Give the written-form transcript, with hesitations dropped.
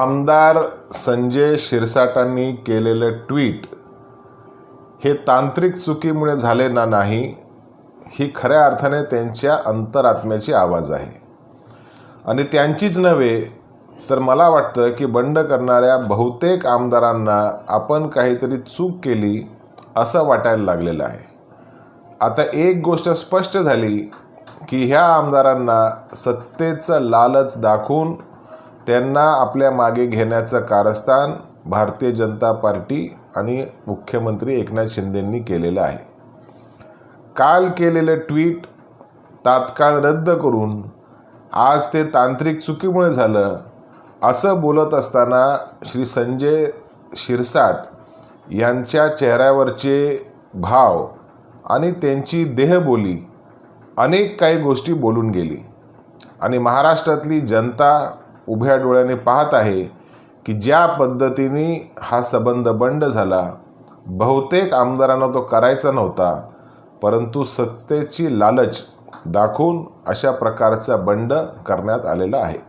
आमदार संजय शिरसाटांनी केलेलं ट्विट हे तांत्रिक चुकीमुळे झाले ना नाही, ही खऱ्या अर्थाने त्यांच्या अंतरात्म्याची आवाज आहे. आणि त्यांचीच नव्हे तर मला वाटतं की बंड करणाऱ्या बहुतेक आमदारांना आपण काहीतरी चूक केली असं वाटायला लागलेलं आहे. आता एक गोष्ट स्पष्ट झाली की ह्या आमदारांना सत्तेचं लालच दाखवून त्यांना आपल्या मागे घेण्याचं कारस्थान भारतीय जनता पार्टी आणि मुख्यमंत्री एकनाथ शिंदेंनी केलेलं आहे. काल केलेलं ट्विट तात्काळ रद्द करून आज ते तांत्रिक चुकीमुळे झालं असं बोलत असताना श्री संजय शिरसाट यांच्या चेहऱ्यावरचे भाव आणि त्यांची देहबोली अनेक काही गोष्टी बोलून गेली. आणि महाराष्ट्रातली जनता उभ्या डोळ्याने पाहत आहे की ज्या पद्धतीने हा संबंध बंड झाला, बहुतेक आमदारांना तो करायचा नव्हता, परंतु सत्तेची लालच दाखवून अशा प्रकारचा बंड करण्यात आलेला आहे.